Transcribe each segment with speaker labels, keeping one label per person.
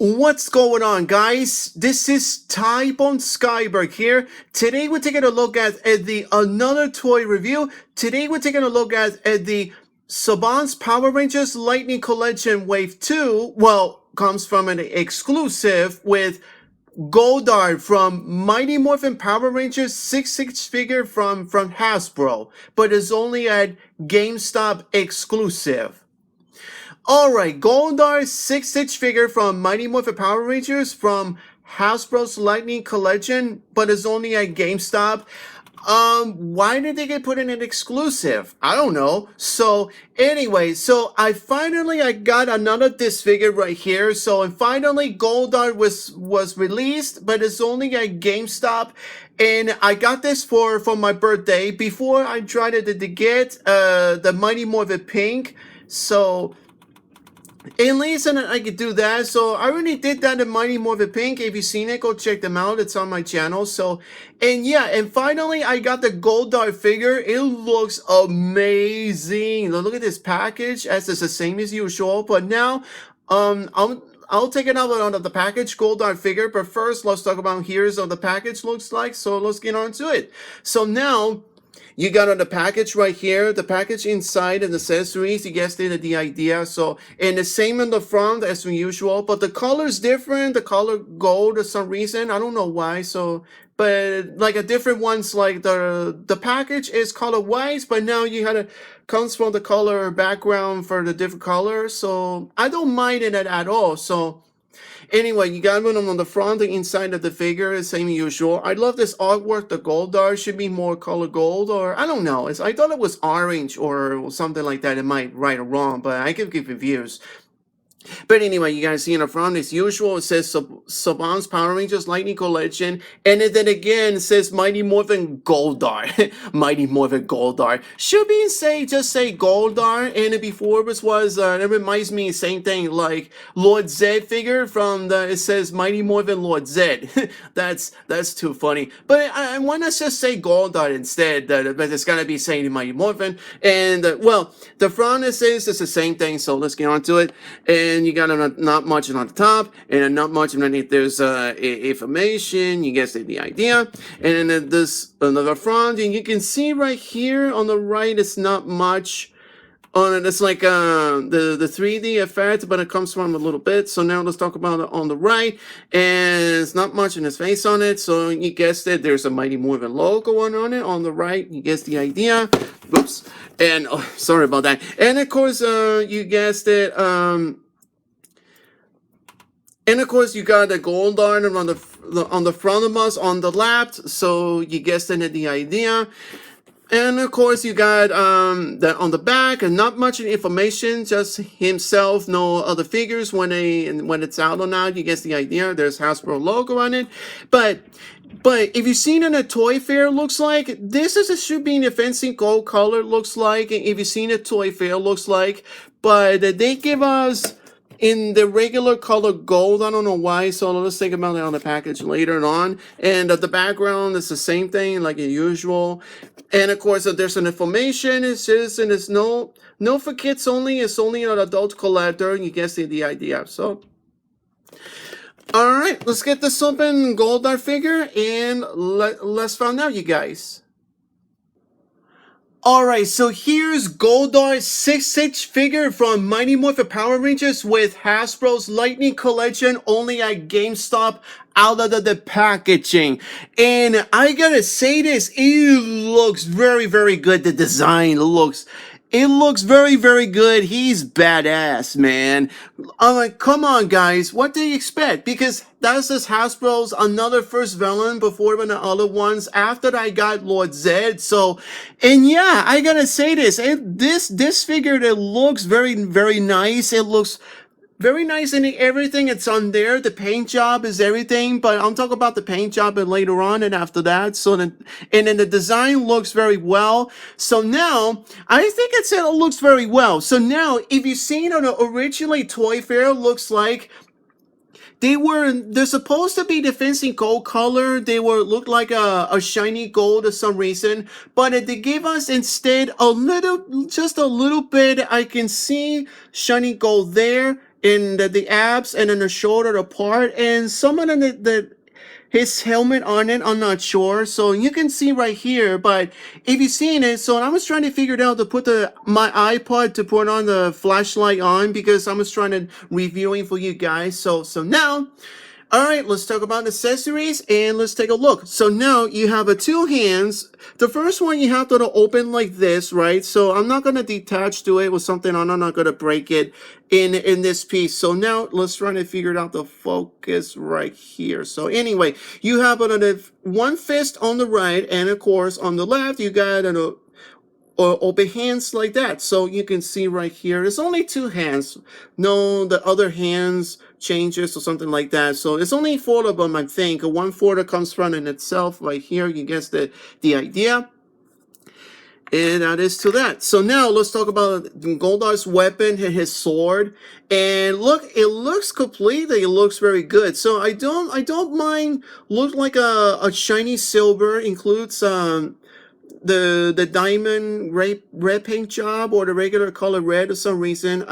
Speaker 1: What's going on, guys? This is Tybone Skyberg here. Today we're taking a look at the another toy review. Today we're taking a look at the Saban's Power Rangers Lightning Collection Wave 2. Well, comes from an exclusive with Goldar from Mighty Morphin Power Rangers 6 figure from Hasbro, but it's only at GameStop Exclusive. Alright, Goldar 6 figure from Mighty Morphin Power Rangers from Hasbro's Lightning Collection, but it's only at GameStop. Why did they get put in an exclusive? I don't know. So anyway, so I got another disc figure right here. So and finally Goldar was released, but it's only at GameStop. And I got this for my birthday before I tried to get the Mighty Morphin Pink. So and listen, I could do that. So I already did that in Mighty Morphin Pink. If you've seen it, go check them out. It's on my channel. So, and yeah, and finally I got the Goldar figure. It looks amazing. Look at this package. As it's the same as usual. But now, I'll take it out of the package, Goldar figure. But first, let's talk about here's what the package looks like. So let's get on to it. So now, you got on the package right here, the package inside and accessories, you guessed it, the idea. So, and the same in the front as usual, but the color's different, the color gold for some reason, I don't know why. So, but like a different ones, like the package is color white, but now you had comes from the color background for the different color. So I don't mind it at all. So anyway, you got one on the front and inside of the figure, same as usual. I love this artwork. The Goldar should be more color gold, or I don't know. I thought it was orange or something like that. It might right or wrong, but I could get confused. But anyway, you guys see in the front, as usual, it says Saban's Power Rangers Lightning Collection. And then again, it says Mighty Morphin Goldar. Mighty Morphin Goldar. Should be just say Goldar. And before it it reminds me same thing like Lord Zed figure from it says Mighty Morphin Lord Zed. that's too funny. But I want to just say Goldar instead. But it's going to be saying Mighty Morphin. And well, the front it says it's the same thing. So let's get on to it. And you got not much on the top, and not much underneath. There's information. You guys get the idea. And then this another front, and you can see right here on the right, it's not much on it. It's like the 3D effect, but it comes from a little bit. So now let's talk about it on the right, and it's not much in his face on it. So you guessed it. There's a Mighty Morphin logo on it on the right. You guessed the idea. Whoops. And oh, sorry about that. And of course, you guessed it. And of course, you got the Goldar on the front of us on the left, so you guessed it, the idea. And of course, you got that on the back, and not much information, just himself, no other figures when it's out or not. You guess the idea. There's Hasbro logo on it, but if you've seen it in a toy fair, looks like this should be an fencing gold color. Looks like if you've seen a toy fair, looks like, but they give us in the regular color gold. I don't know why, so let's think about it on the package later on. And the background is the same thing like usual. And of course, there's an information. It's just, and it's no for kids only. It's only an adult collector. You guess the idea. So all right, let's get this open Goldar figure and let's find out, you guys. Alright, so here's Goldar's 6 figure from Mighty Morphin Power Rangers with Hasbro's Lightning Collection, only at GameStop, out of the packaging. And I gotta say this, it looks very, very good. The design looks very, very good. He's badass, man. I'm like, come on, guys. What do you expect? Because that's just Hasbro's another first villain before the other ones. After that, I got Lord Zed. So, and yeah, I gotta say this. This figure, it looks very, very nice. It looks very nice in everything. It's on there. The paint job is everything, but I'm talking about the paint job and later on and after that. So then, and then the design looks very well. So now I think it looks very well. So now, if you've seen on the originally Toy Fair, looks like they're supposed to be the fencing gold color. They look like a shiny gold for some reason, but they gave us instead just a little bit. I can see shiny gold there. in the abs and then the shoulder apart, and some of the his helmet on it, I'm not sure. So you can see right here, but if you've seen it, so I was trying to figure it out to put my iPod to put on the flashlight on because I was trying to reviewing for you guys. So now, all right, let's talk about accessories and let's take a look. So now you have two hands. The first one you have to open like this, right? So I'm not going to detach to it with something on. I'm not going to break it in this piece. So now let's try to figure out the focus right here. So anyway, you have one fist on the right, and of course on the left you got or open hands like that. So you can see right here, it's only two hands. No, the other hands changes or something like that. So it's only four of them, I think. One four that comes from in itself right here. You guess the idea. And that is to that. So now let's talk about Goldar's weapon and his sword. And look, it looks completely, it looks very good. So I don't mind. Looks like a shiny silver. Includes the diamond red paint job or the regular color red for some reason.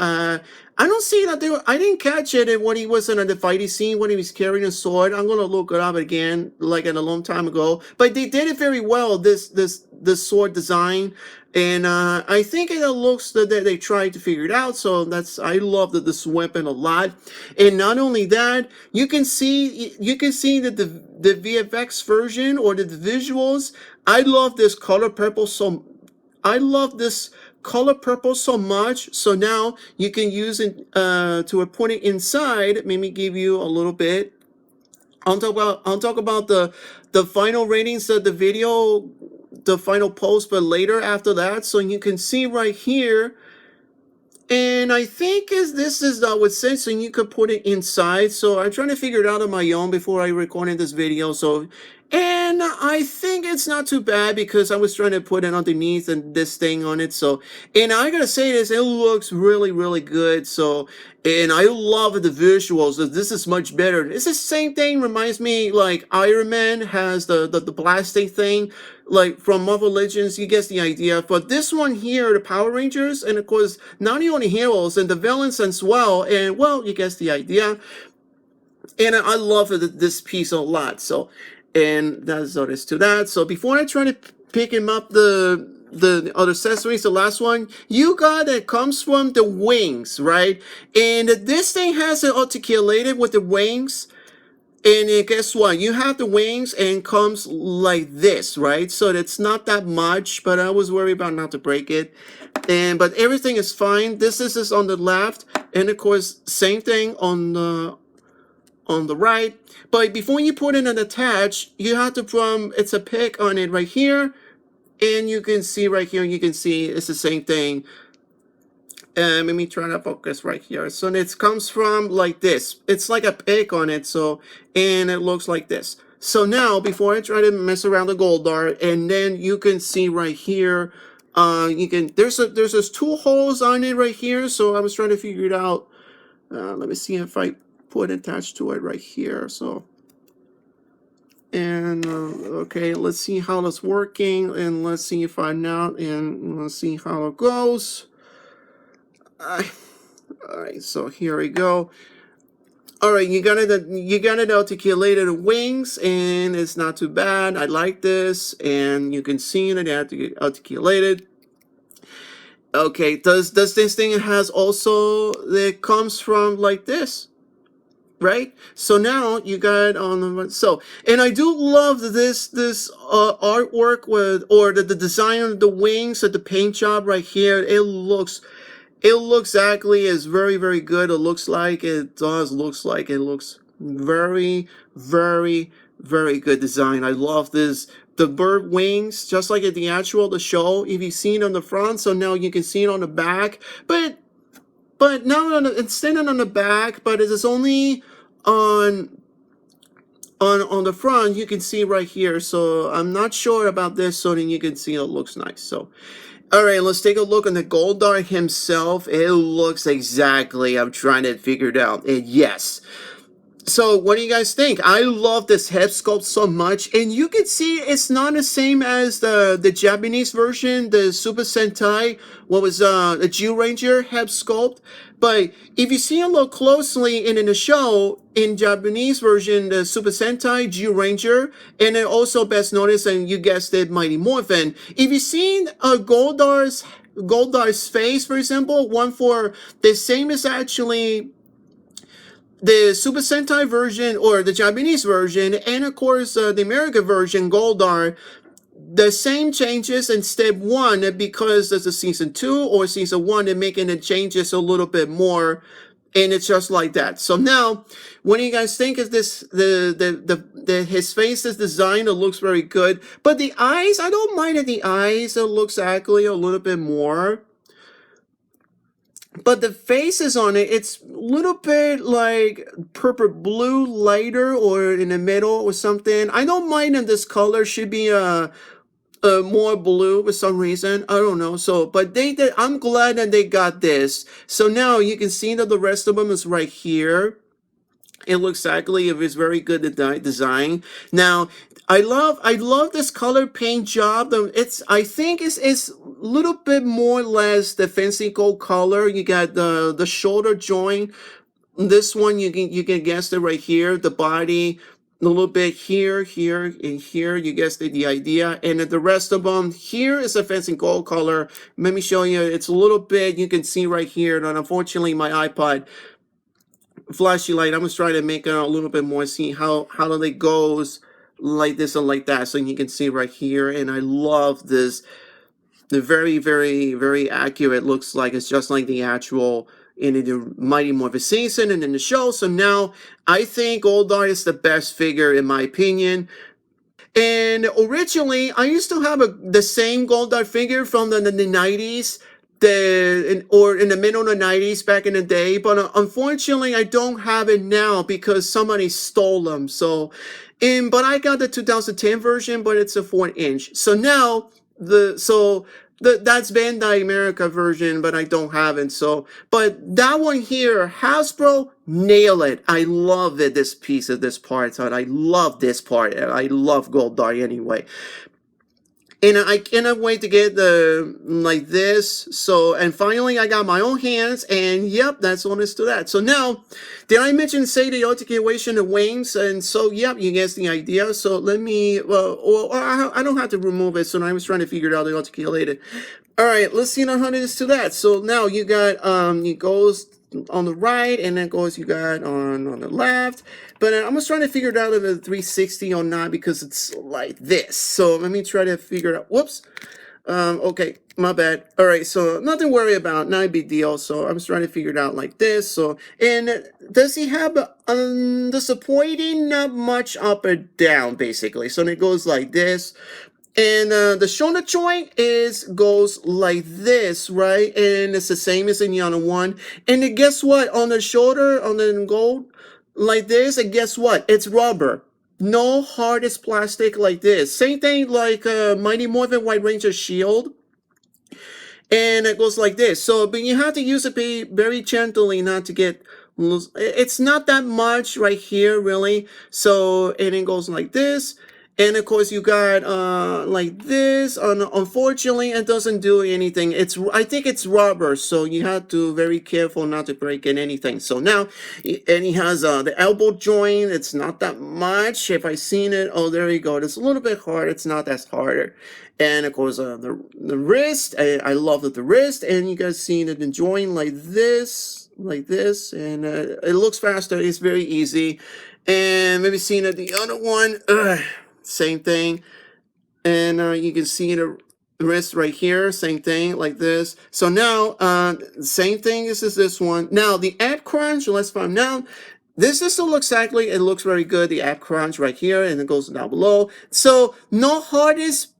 Speaker 1: I don't see that I didn't catch it when he was in the fighting scene when he was carrying a sword. I'm gonna look it up again, like in a long time ago. But they did it very well. This sword design, and I think it looks that they tried to figure it out. So I love this weapon a lot. And not only that, you can see that the VFX version or the visuals. I love this color purple so much. So now you can use it to put it inside. Let me give you a little bit. I'll talk about the final ratings of the video, the final post, but later after that. So you can see right here. And I think this is with sense, and you could put it inside. So I'm trying to figure it out on my own before I recorded this video. So, and I think it's not too bad because I was trying to put it underneath and this thing on it. So, and I gotta say this, it looks really, really good. So, and I love the visuals. This is much better. It's the same thing. Reminds me like Iron Man has the plastic thing. Like from Marvel Legends, you get the idea. But this one here, the Power Rangers, and of course, not only heroes and the villains as well. And well, you get the idea. And I love this piece a lot. So, and that's all there is to that. So before I try to pick him up the other accessories, the last one you got that comes from the wings, right? And this thing has it articulated with the wings. And guess what? You have the wings and comes like this, right? So it's not that much, but I was worried about not to break it. But everything is fine. This is on the left, and of course, same thing on the right. But before you put it and attach, you have to it's a pick on it right here, and you can see right here. You can see it's the same thing. Let me try to focus right here. So it comes from like this. It's like a pick on it. So, and it looks like this. So now, before I try to mess around the Goldar, and then you can see right here, there's those two holes on it right here. So I was trying to figure it out. Let me see if I put attached to it right here. So, and okay, let's see how that's working, and let's see if I'm out, and let's see how it goes. All right, so here we go. All right, you got it articulated wings, and it's not too bad. I like this, and you can see it articulated. Okay, does this thing has also that comes from like this, right? So now you got on the so, and I do love this artwork with or the design of the wings of the paint job right here. It looks exactly as very, very good. It looks like it does. Looks like it looks very, very, very good design. I love this. The bird wings, just like at the show. If you've seen it on the front, so now you can see it on the back. But now it's standing on the back, but it is only on the front. You can see right here. So I'm not sure about this. So then you can see it looks nice. So. All right, let's take a look on the Goldar himself. It looks exactly, I'm trying to figure it out. And yes. So what do you guys think? I love this head sculpt so much. And you can see it's not the same as the Japanese version, the Super Sentai, what was the G Ranger head sculpt. But if you see a look closely in the show, in Japanese version, the Super Sentai G Ranger, and then also best noticed, and you guessed it, Mighty Morphin. If you've seen Goldar's face, for example, one for the same is actually the Super Sentai version or the Japanese version, and of course the American version, Goldar, the same changes in step 1 because there's a season 2 or season 1, they're making the changes a little bit more, and it's just like that. So now, what do you guys think of this? His face is designed, it looks very good, but the eyes, I don't mind that the eyes, it looks actually a little bit more. But the faces on it, it's a little bit like purple blue lighter or in the middle or something. I don't mind that this color should be more blue for some reason. I don't know. So, but I'm glad that they got this. So now you can see that the rest of them is right here. It looks exactly, it was very good design. Now, I love this color paint job. I think it's a little bit more or less the fancy gold color. You got the shoulder joint. This one you can guess it right here. The body, a little bit here, here, and here. You guessed it, the idea. And then the rest of them, here is a fancy gold color. Let me show you. It's a little bit, you can see right here. And unfortunately, my iPod flashy light, I'm just trying to make it a little bit more, see how it goes like this and like that, so you can see right here. And I love this, the very, very, very accurate, looks like it's just like the actual in the Mighty Morphin season and in the show. So now I think Goldar is the best figure in my opinion. And originally, I used to have the same Goldar figure from the 90s, or in the middle of the 90s back in the day, but unfortunately, I don't have it now because somebody stole them. So, but I got the 2010 version, but it's a 4-inch. So now that's Bandai America version, but I don't have it. So, but that one here, Hasbro, nail it. I love it. This piece of this part, and I love this part. And I love Goldar anyway. And I cannot wait to get the like this. So, and finally I got my own hands, and yep, that's all there is to that. So now, did I say the articulation of wings? And so, yep, you guessed the idea. So let me, or I don't have to remove it. So now I was trying to figure out the articulated. All right, let's see how it is to that. So now you got, it goes on the right, and then goes, you got on the left. But I'm just trying to figure it out if it's 360 or not, because it's like this. So let me try to figure it out. Whoops. Okay, my bad. All right, so nothing to worry about, not a big deal. So I'm just trying to figure it out like this. So, and does he have the supporting? Not much up or down, basically. So it goes like this. And the shoulder joint goes like this, right? And it's the same as in the other one. And then guess what? On the shoulder, on the gold, like this, and guess what? It's rubber. No hard as plastic like this. Same thing like Mighty Morphin White Ranger shield. And it goes like this. So, but you have to use it very gently not to get loose. It's not that much right here, really. So, and it goes like this. And of course you got like this. Unfortunately, it doesn't do anything. I think it's rubber, so you have to be very careful not to break in anything. So now, and he has the elbow joint. It's not that much. If I seen it, oh, there you go. It's a little bit hard. It's not as harder. And of course the wrist. I love the wrist. And you guys seen it, the joint like this, and it looks faster. It's very easy. And maybe seen it the other one. Same thing. And you can see the wrist right here, same thing like this. So now, same thing as this one. Now the ab crunch, let's find out. This still looks exactly, it looks very good. The ab crunch right here, and it goes down below. So no hardest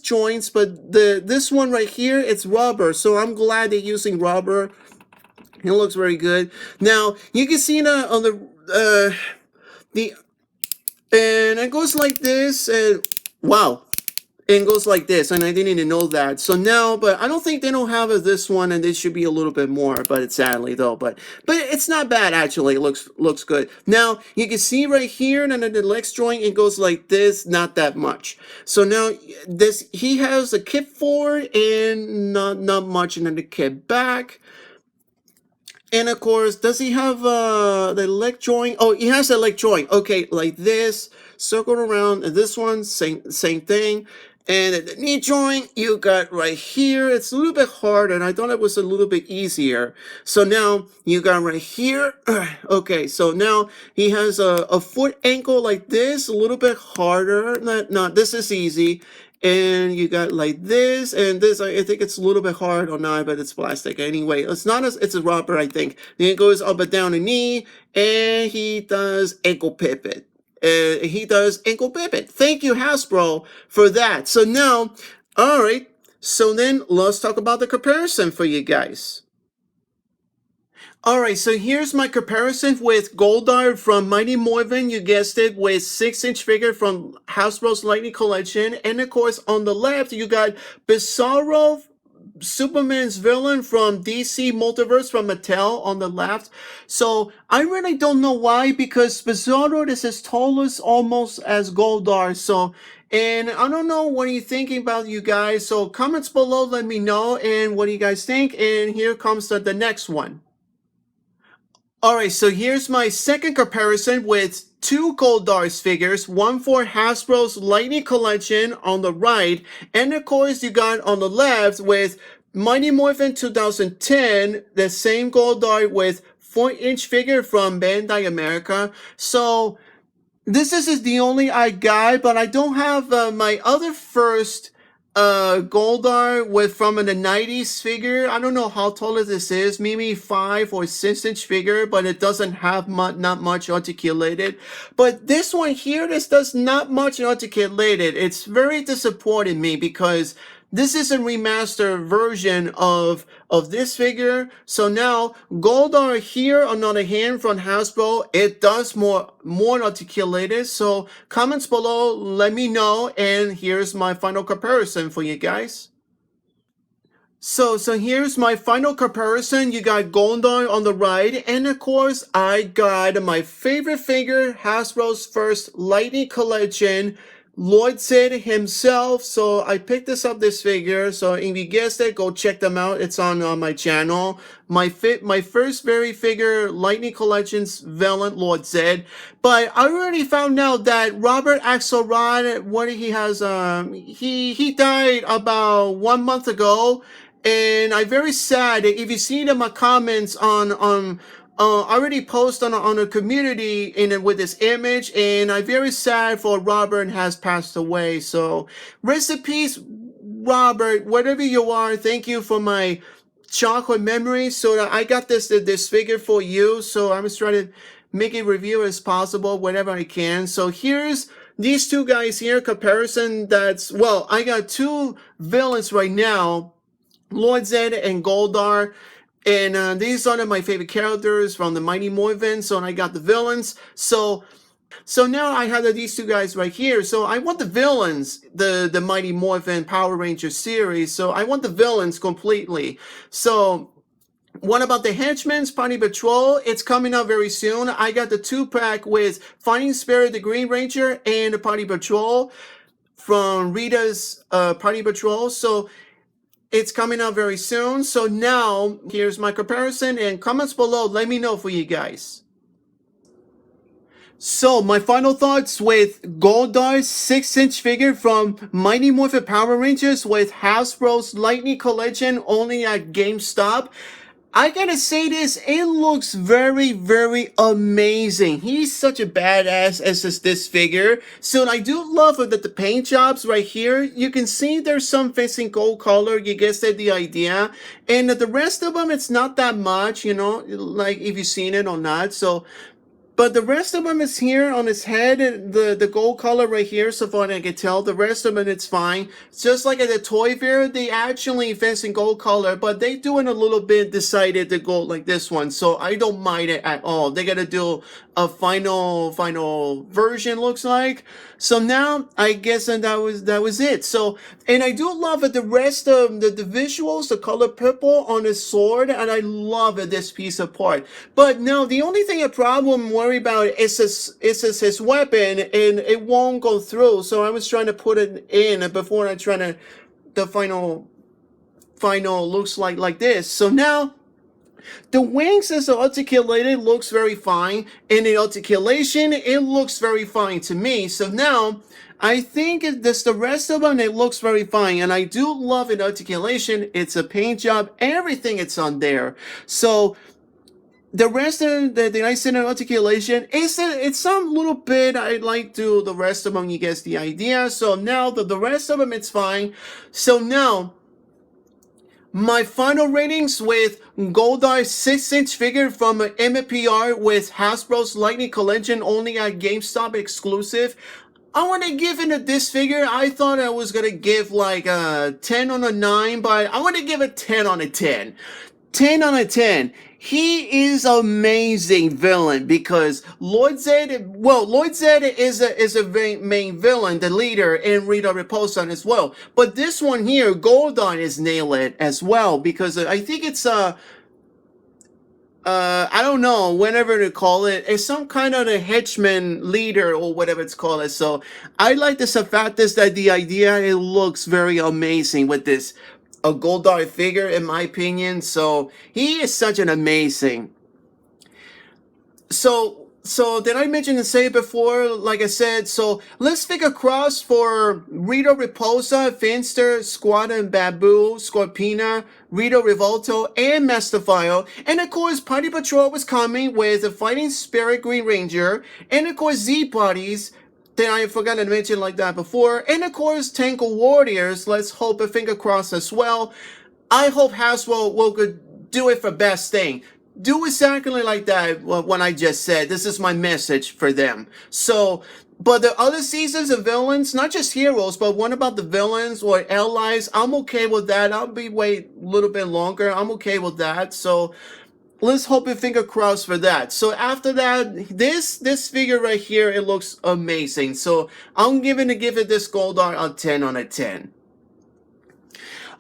Speaker 1: joints, but this one right here, it's rubber. So I'm glad they're using rubber. It looks very good. Now you can see on the and it goes like this, and wow, it goes like this, and I didn't even know that. So now, but I don't think they don't have this one, and this should be a little bit more, but it's sadly though, but it's not bad actually. It looks good. Now you can see right here, and then the legs joint, it goes like this, not that much. So now he has a kip forward and not much, and then the kip back. And of course, does he have the leg joint? Oh, he has a leg joint. Okay, like this, circle around. And this one, same thing. And the knee joint you got right here. It's a little bit hard, and I thought it was a little bit easier. So now you got right here. Okay, so now he has a foot ankle like this, a little bit harder. Not this is easy. And you got like this and this. I think it's a little bit hard or not, but it's plastic anyway. It's not as it's a rubber, I think. Then it goes up and down the knee, and he does ankle pivot. He does ankle pivot. Thank you, Hasbro, for that. So now, all right. So then let's talk about the comparison for you guys. All right, so here's my comparison with Goldar from Mighty Morphin. You guessed it, with 6-inch figure from Hasbro's Lightning Collection. And of course, on the left, you got Bizarro, Superman's villain from DC Multiverse from Mattel on the left. So I really don't know why, because Bizarro is as tall as almost as Goldar. So, and I don't know what are you thinking about, you guys. So comments below, let me know, and what do you guys think. And here comes the next one. Alright, so here's my second comparison with two Goldars figures, one for Hasbro's Lightning Collection on the right, and of course you got on the left with Mighty Morphin 2010, the same Goldar with 4-inch figure from Bandai America. So this is the only I got, but I don't have my other first Goldar with from the 90s figure. I don't know how tall this is, maybe 5 or 6-inch figure, but it doesn't have not much articulated. But this one here, this does not much articulated. It's very disappointing me, because this is a remastered version of this figure. So now Goldar here, on the other hand, from Hasbro, it does more articulated. So comments below, let me know, and here's my final comparison for you guys. So here's my final comparison. You got Goldar on the right, and of course I got my favorite figure, Hasbro's first Lightning Collection, Lloyd Sid himself. So I picked this figure. So if you guessed it, go check them out. It's on my channel. My first very figure, Lightning Collection's villain, Lord Zed. But I already found out that Robert Axelrod, what he has, he died about 1 month ago. And I'm very sad. If you see my comments on I already posted on a community with this image, and I'm very sad for Robert has passed away. So rest in peace, Robert, whatever you are. Thank you for my chocolate memories. So that I got this figure for you. So I'm just trying to make a review as possible whenever I can. So here's these two guys here, comparison. That's, well, I got two villains right now, Lord Zed and Goldar. And these are my favorite characters from the Mighty Morphin. So I got the villains. So now I have these two guys right here. So I want the villains, the Mighty Morphin Power Ranger series. So I want the villains completely. So what about the Henchman's Party Patrol? It's coming out very soon. I got the 2-pack with Fighting Spirit, the Green Ranger, and the Party Patrol from Rita's Party Patrol. So it's coming out very soon. So now here's my comparison, and comments below, let me know for you guys. So my final thoughts with Goldar's 6-inch figure from Mighty Morphin Power Rangers with Hasbro's Lightning Collection, only at GameStop. I gotta say this, it looks very, very amazing. He's such a badass as this figure. So I do love that the paint jobs right here, you can see there's some facing gold color. You guessed the idea. And the rest of them, it's not that much, you know, like if you've seen it or not. So, but the rest of them is here on his head, the gold color right here, so far I can tell. The rest of it, it's fine. It's just like at the Toy Fair, they actually invest in gold color, but they doing a little bit decided to go like this one, so I don't mind it at all. They gotta do a final version, looks like. So now, I guess that was it. So, and I do love it, the rest of the visuals, the color purple on his sword, and I love it, this piece of part. But now, the only thing a problem worry about is his weapon, and it won't go through. So I was trying to put it in before I try to, the final looks like this. So now, The wings is articulated, looks very fine. In the articulation, it looks very fine to me. So now, I think this the rest of them, it looks very fine. And I do love an articulation. It's a paint job. Everything it's on there. So the rest of the nice and articulation is it's some little bit I like to the rest of them. You guess the idea. So now the rest of them, it's fine. So now, my final ratings with Goldar 6-inch figure from MMPR with Hasbro's Lightning Collection only at GameStop Exclusive. I want to give it this figure. I thought I was going to give like a 10 on a 9, but I want to give it 10 on a 10. 10 on a 10. He is amazing villain because Lloyd Zed is a main villain, the leader, and Rita Repulsion as well. But this one here, Goldar, is nailed it as well because I think it's I don't know, whatever to call it. It's some kind of a henchman leader or whatever it's called. So I like the fact is that the idea, it looks very amazing with this a Goldar figure, in my opinion. So he is such an amazing. So did I mention and say it before? Like I said, so let's figure cross for Rito Repulsa, Finster, Squadron and Babu, Scorpina, Rito Revolto, and Masterfile. And of course, Party Patrol was coming with a Fighting Spirit Green Ranger, and of course, Z-Bodies. Then I forgot to mention like that before. And of course, Tanko Warriors. Let's hope a finger cross as well. I hope Hasbro will do it for best thing. Do exactly like that what I just said. This is my message for them. So, but the other seasons of villains, not just heroes, but what about the villains or allies? I'm okay with that. I'll be wait a little bit longer. I'm okay with that. So, let's hope and finger crossed for that. So after that, this figure right here, it looks amazing. So I'm going to give it this Goldar a 10 on a 10.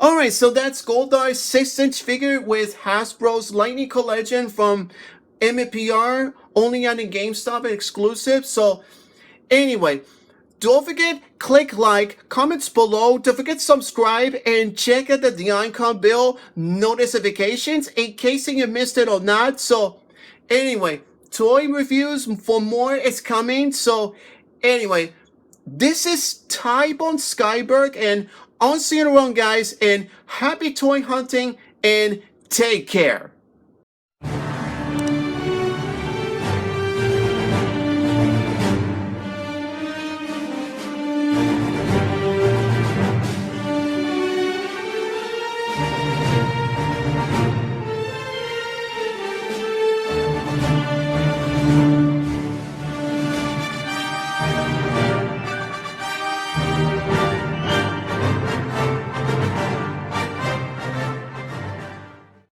Speaker 1: Alright, so that's Goldar's 6-inch figure with Hasbro's Lightning Collection from MMPR, only on the GameStop Exclusive. So anyway, don't forget, click like, comments below, don't forget subscribe, and check out the icon bell notifications in case you missed it or not. So anyway, toy reviews for more is coming. So anyway, this is Tybone Skyberg, and I'll see you around, guys, and happy toy hunting, and take care.